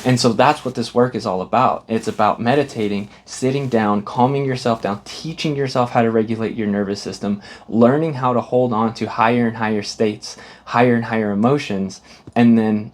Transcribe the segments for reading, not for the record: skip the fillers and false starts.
And so that's what this work is all about. It's about meditating, sitting down, calming yourself down, teaching yourself how to regulate your nervous system, learning how to hold on to higher and higher states, higher and higher emotions, and then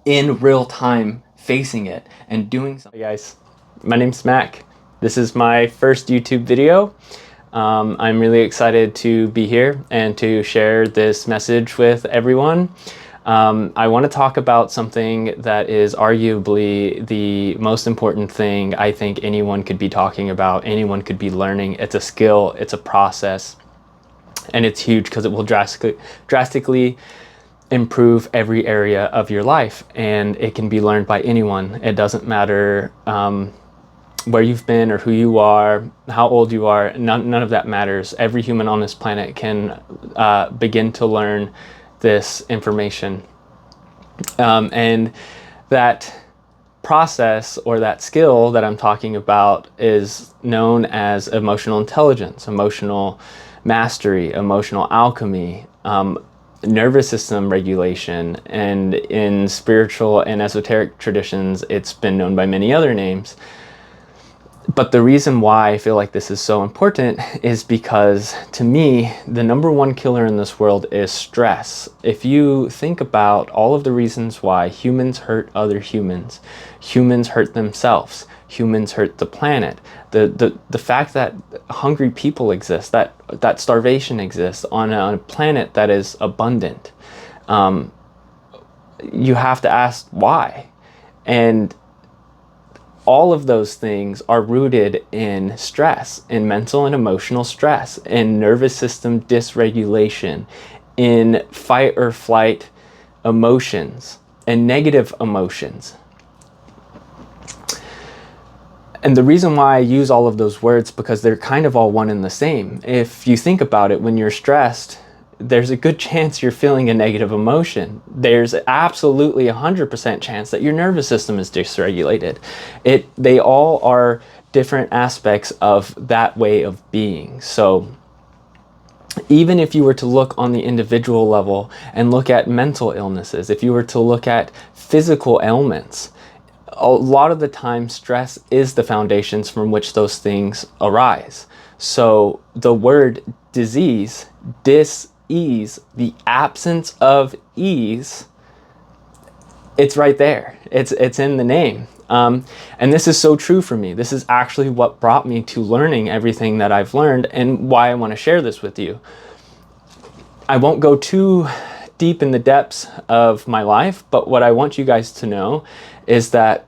in real time facing it and doing something. Hey guys, my name's Mac. This is my first YouTube video. I'm really excited to be here and to share this message with everyone. I want to talk about something that is arguably the most important thing I think anyone could be talking about, anyone could be learning. It's a skill, it's a process, and it's huge because it will drastically improve every area of your life, and it can be learned by anyone. It doesn't matter where you've been or who you are, how old you are, none of that matters. Every human on this planet can begin to learn this information. And that process or that skill that I'm talking about is known as emotional intelligence, emotional mastery, emotional alchemy, nervous system regulation, and in spiritual and esoteric traditions, it's been known by many other names. But the reason why I feel like this is so important is because, to me, the number one killer in this world is stress. If you think about all of the reasons why humans hurt other humans, humans hurt themselves, humans hurt the planet, the fact that hungry people exist, that starvation exists on a planet that is abundant, you have to ask why. And all of those things are rooted in stress, in mental and emotional stress, in nervous system dysregulation, in fight or flight emotions, and negative emotions. And the reason why I use all of those words, because they're kind of all one and the same. If you think about it, when you're stressed, there's a good chance you're feeling a negative emotion. There's absolutely 100% chance that your nervous system is dysregulated. They all are different aspects of that way of being. So even if you were to look on the individual level and look at mental illnesses, if you were to look at physical ailments, a lot of the time stress is the foundations from which those things arise. So the word disease, dis-ease, the absence of ease, it's right there. It's in the name. And this is so true for me. This is actually what brought me to learning everything that I've learned and why I want to share this with you. I won't go too deep in the depths of my life, but what I want you guys to know is that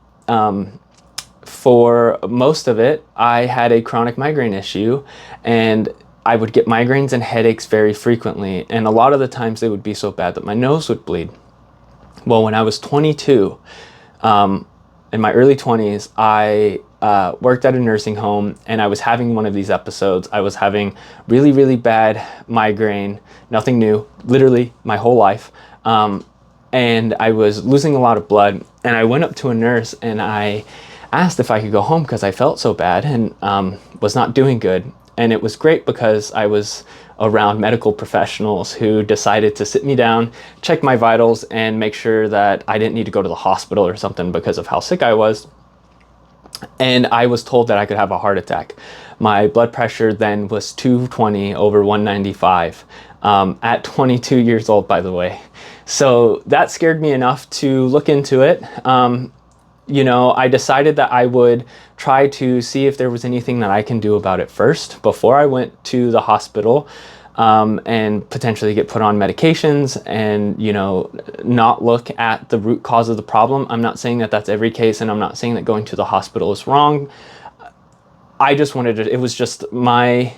for most of it, I had a chronic migraine issue, and I would get migraines and headaches very frequently, and a lot of the times they would be so bad that my nose would bleed. Well, when I was 22, in my early 20s, I worked at a nursing home, and I was having one of these episodes. I was having really, really bad migraine, nothing new, literally my whole life. And I was losing a lot of blood, and I went up to a nurse and I asked if I could go home because I felt so bad and was not doing good. And it was great because I was around medical professionals who decided to sit me down, check my vitals, and make sure that I didn't need to go to the hospital or something because of how sick I was. And I was told that I could have a heart attack. My blood pressure then was 220 over 195 at 22 years old, by the way. So that scared me enough to look into it. I decided that I would try to see if there was anything that I can do about it first before I went to the hospital, and potentially get put on medications and, not look at the root cause of the problem. I'm not saying that that's every case, and I'm not saying that going to the hospital is wrong. I just it was just my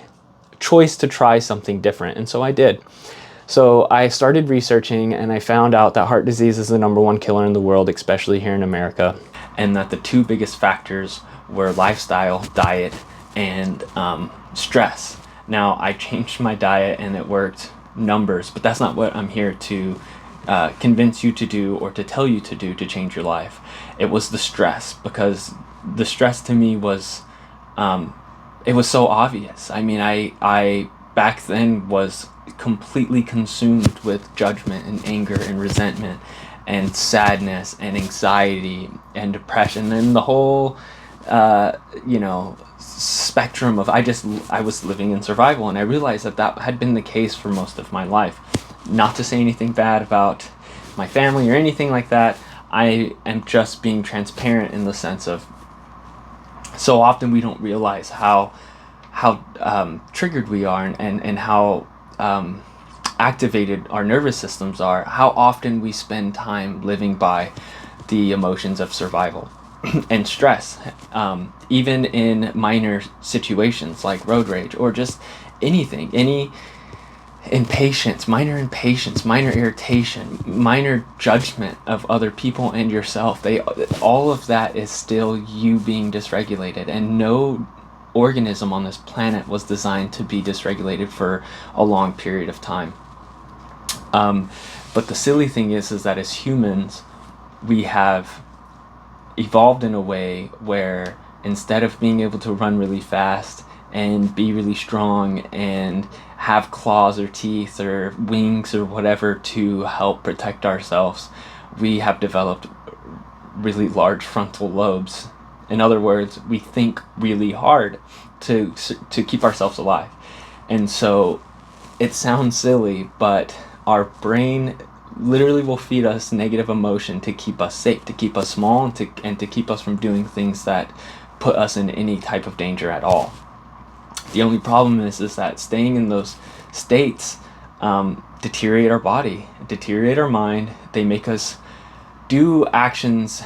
choice to try something different, and so I did. So I started researching, and I found out that heart disease is the number one killer in the world, especially here in America, and that the two biggest factors were lifestyle, diet, and stress. Now, I changed my diet and it worked numbers, but that's not what I'm here to convince you to do or to tell you to do to change your life. It was the stress, because the stress to me was, it was so obvious. I mean, I back then was completely consumed with judgment and anger and resentment, and sadness and anxiety and depression and the whole spectrum of I was living in survival, and I realized that had been the case for most of my life. Not to say anything bad about my family or anything like that. I am just being transparent in the sense of, so often we don't realize how triggered we are, and how activated our nervous systems are, how often we spend time living by the emotions of survival and stress, even in minor situations like road rage or just anything, any impatience, minor irritation, minor judgment of other people and yourself. All of that is still you being dysregulated, and no organism on this planet was designed to be dysregulated for a long period of time. But the silly thing is that as humans, we have evolved in a way where instead of being able to run really fast and be really strong and have claws or teeth or wings or whatever to help protect ourselves, we have developed really large frontal lobes. In other words, we think really hard to keep ourselves alive. And so it sounds silly, but our brain literally will feed us negative emotion to keep us safe, to keep us small, and to keep us from doing things that put us in any type of danger at all. The only problem is that staying in those states deteriorate our body, deteriorate our mind. They make us do actions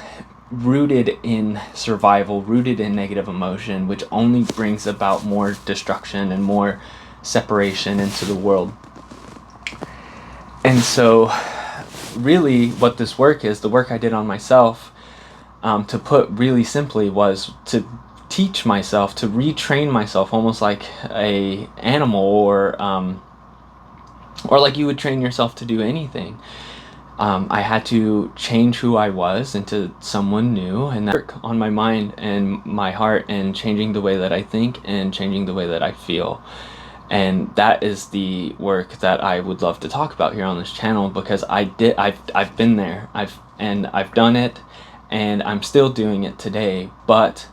rooted in survival, rooted in negative emotion, which only brings about more destruction and more separation into the world. And so really what this work is, the work I did on myself, to put really simply, was to teach myself, to retrain myself almost like a animal, or like you would train yourself to do anything. I had to change who I was into someone new, and that work on my mind and my heart, and changing the way that I think and changing the way that I feel. And that is the work that I would love to talk about here on this channel, because I've been there, I've done it, and I'm still doing it today. But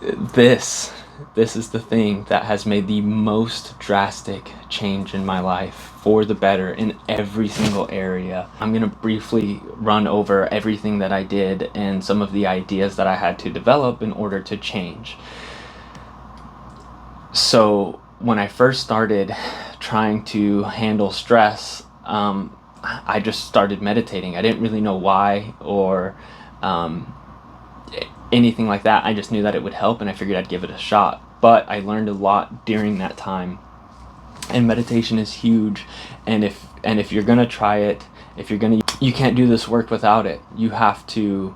this is the thing that has made the most drastic change in my life for the better in every single area. I'm gonna briefly run over everything that I did and some of the ideas that I had to develop in order to change. So when I first started trying to handle stress, I just started meditating. I didn't really know why or anything like that. I just knew that it would help, and I figured I'd give it a shot. But I learned a lot during that time, and meditation is huge. And if you're gonna try it, you can't do this work without it. You have to.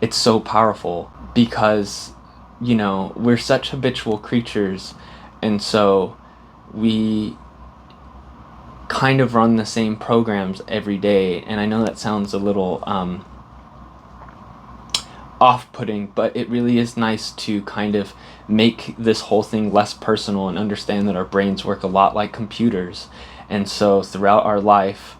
It's so powerful, because we're such habitual creatures. And so we kind of run the same programs every day. And I know that sounds a little off-putting, but it really is nice to kind of make this whole thing less personal and understand that our brains work a lot like computers. And so throughout our life,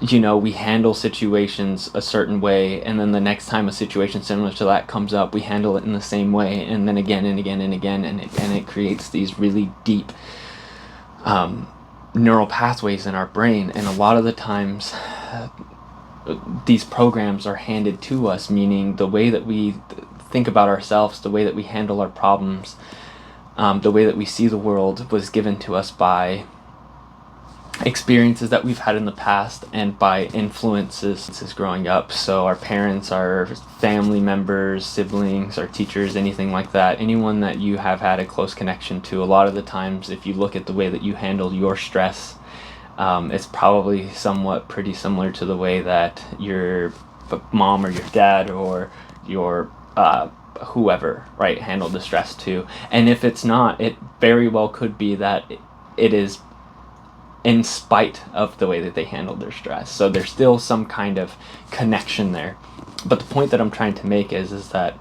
we handle situations a certain way, and then the next time a situation similar to that comes up, we handle it in the same way, and then again and again and again, and it creates these really deep neural pathways in our brain. And a lot of the times these programs are handed to us, meaning the way that we think about ourselves, the way that we handle our problems, the way that we see the world was given to us by experiences that we've had in the past and by influences growing up. So our parents, our family members, siblings, our teachers, anything like that, anyone that you have had a close connection to, a lot of the times, if you look at the way that you handle your stress, it's probably somewhat pretty similar to the way that your mom or your dad or your whoever, right, handled the stress too. And if it's not, it very well could be that it is in spite of the way that they handled their stress. So there's still some kind of connection there. But the point that I'm trying to make is that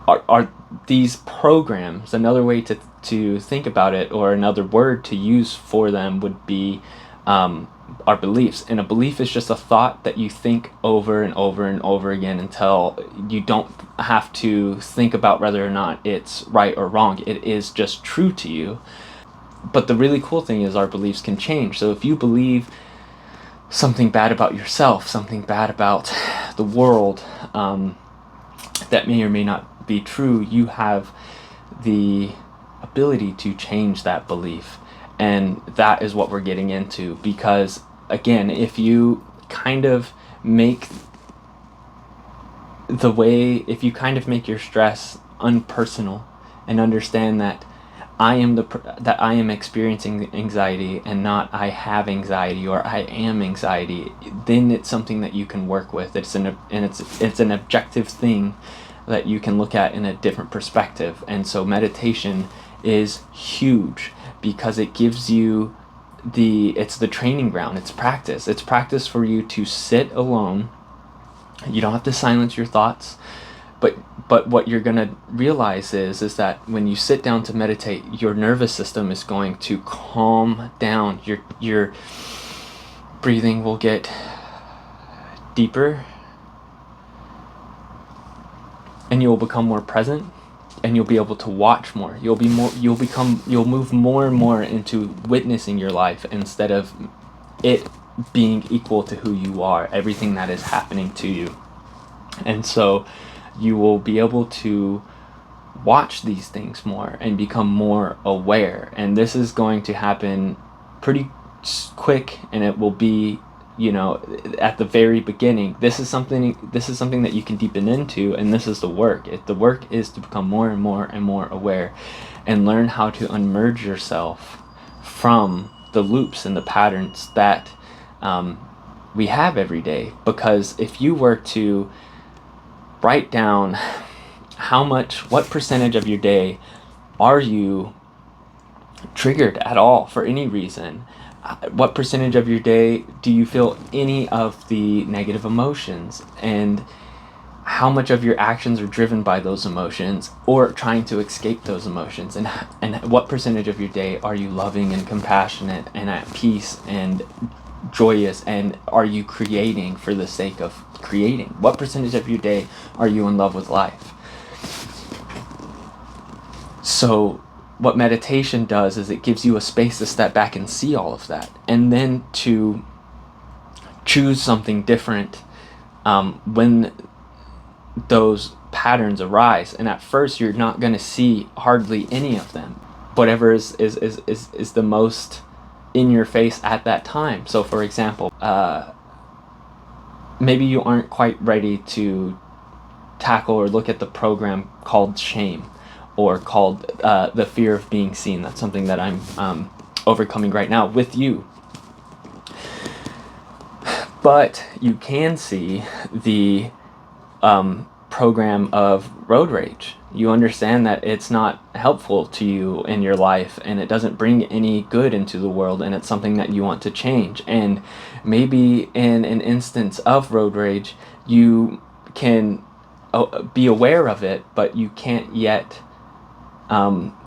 are these programs, another way to to think about it, or another word to use for them, would be our beliefs. And a belief is just a thought that you think over and over and over again until you don't have to think about whether or not it's right or wrong. It is just true to you. But the really cool thing is our beliefs can change. So if you believe something bad about yourself, something bad about the world, that may or may not be true, you have the ability to change that belief. And that is what we're getting into, because again, if you kind of make if you kind of make your stress unpersonal and understand that I am experiencing anxiety and not I have anxiety or I am anxiety, then it's something that you can work with. It's an objective thing that you can look at in a different perspective. And so meditation is huge because it gives you it's the training ground. It's practice for you to sit alone. You don't have to silence your thoughts, but what you're going to realize is that when you sit down to meditate, your nervous system is going to calm down. Your breathing will get deeper, and you'll become more present, and you'll be able to watch more. You'll move more and more into witnessing your life instead of it being equal to who you are, everything that is happening to you. And so you will be able to watch these things more and become more aware. And this is going to happen pretty quick, and it will be, at the very beginning. This is something that you can deepen into, and this is the work. The work is to become more and more and more aware and learn how to unmerge yourself from the loops and the patterns that we have every day. Because if you were to write down what percentage of your day are you triggered at all for any reason, what percentage of your day do you feel any of the negative emotions, and how much of your actions are driven by those emotions or trying to escape those emotions, and what percentage of your day are you loving and compassionate and at peace and joyous, and are you creating for the sake of creating? What percentage of your day are you in love with life? So what meditation does is it gives you a space to step back and see all of that, and then to choose something different when those patterns arise. And at first you're not going to see hardly any of them. Whatever is the most in your face at that time. So for example, maybe you aren't quite ready to tackle or look at the program called shame, or called the fear of being seen. That's something that I'm overcoming right now with you. But you can see the program of road rage. You understand that it's not helpful to you in your life, and it doesn't bring any good into the world, and it's something that you want to change. And maybe in an instance of road rage, you can be aware of it, but you can't yet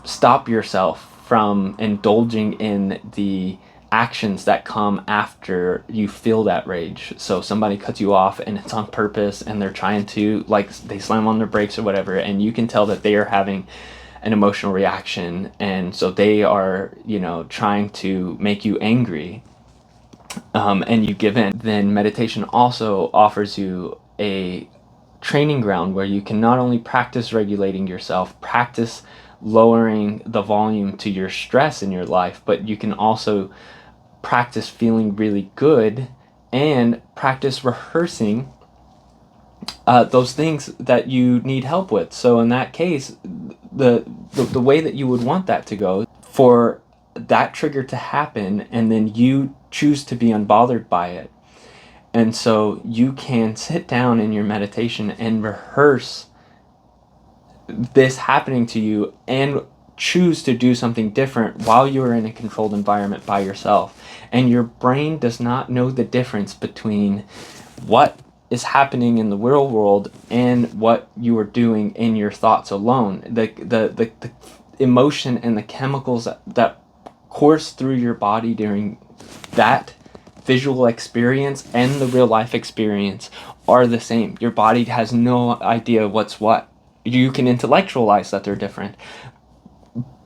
stop yourself from indulging in the actions that come after you feel that rage. So somebody cuts you off and it's on purpose, and they're trying to, they slam on their brakes or whatever, and you can tell that they are having an emotional reaction, and so they are, trying to make you angry, and you give in. Then meditation also offers you a training ground where you can not only practice regulating yourself, practice lowering the volume to your stress in your life, but you can also practice feeling really good and practice rehearsing those things that you need help with. So in that case, the way that you would want that to go, for that trigger to happen, and then you choose to be unbothered by it. And so you can sit down in your meditation and rehearse this happening to you and choose to do something different while you're in a controlled environment by yourself. And your brain does not know the difference between what is happening in the real world and what you are doing in your thoughts alone. The emotion and the chemicals that course through your body during that visual experience and the real life experience are the same. Your body has no idea what's what. You can intellectualize that they're different,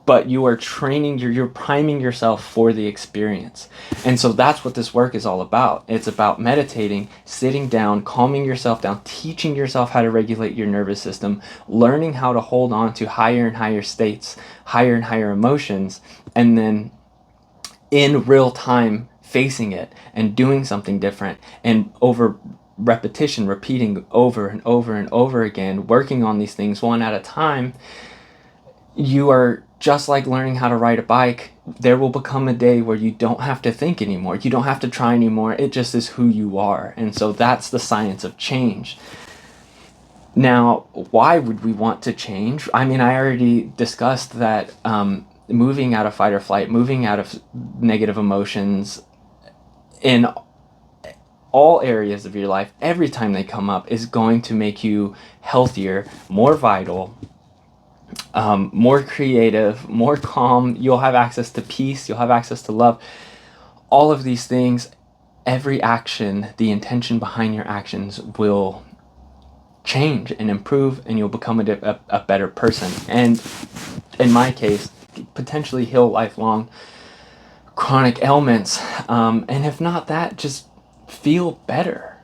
but you are training, you're priming yourself for the experience. And so that's what this work is all about. It's about meditating, sitting down, calming yourself down, teaching yourself how to regulate your nervous system, learning how to hold on to higher and higher states, higher and higher emotions, and then in real time facing it and doing something different, and over repetition, repeating over and over and over again, working on these things one at a time. You are just like learning how to ride a bike. There will become a day where you don't have to think anymore. You don't have to try anymore. It just is who you are. And so that's the science of change. Now, why would we want to change? I mean, I already discussed that moving out of fight or flight, moving out of negative emotions in all areas of your life, every time they come up, is going to make you healthier, more vital, more creative, more calm. You'll have access to peace. You'll have access to love. All of these things, every action, the intention behind your actions will change and improve, and you'll become a better person. And in my case, potentially heal lifelong chronic ailments. And if not that, just feel better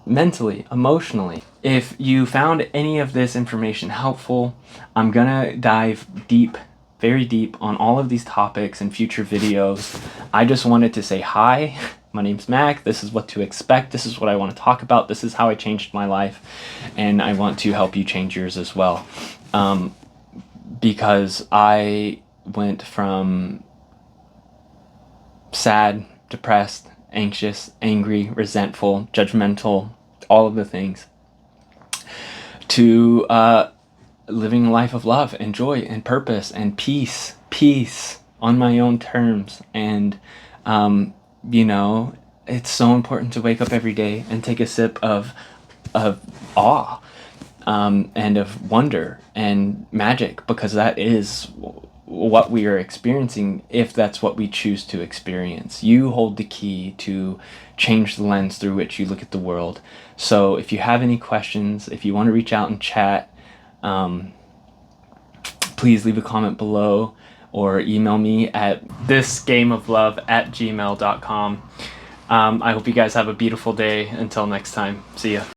mentally, emotionally. If you found any of this information helpful, I'm gonna dive deep, very deep, on all of these topics in future videos. I just wanted to say hi. My name's Mac. This is what to expect. This is what I want to talk about. This is how I changed my life, and I want to help you change yours as well. Because I went from sad, depressed, anxious, angry, resentful, judgmental, all of the things, to living a life of love and joy and purpose and peace on my own terms. And you know, it's so important to wake up every day and take a sip of awe, and of wonder and magic, because that is what we are experiencing, if that's what we choose to experience. You hold the key to change the lens through which you look at the world. So if you have any questions, if you want to reach out and chat, please leave a comment below or email me at thisgameoflove@gmail.com. I hope you guys have a beautiful day. Until next time, see ya.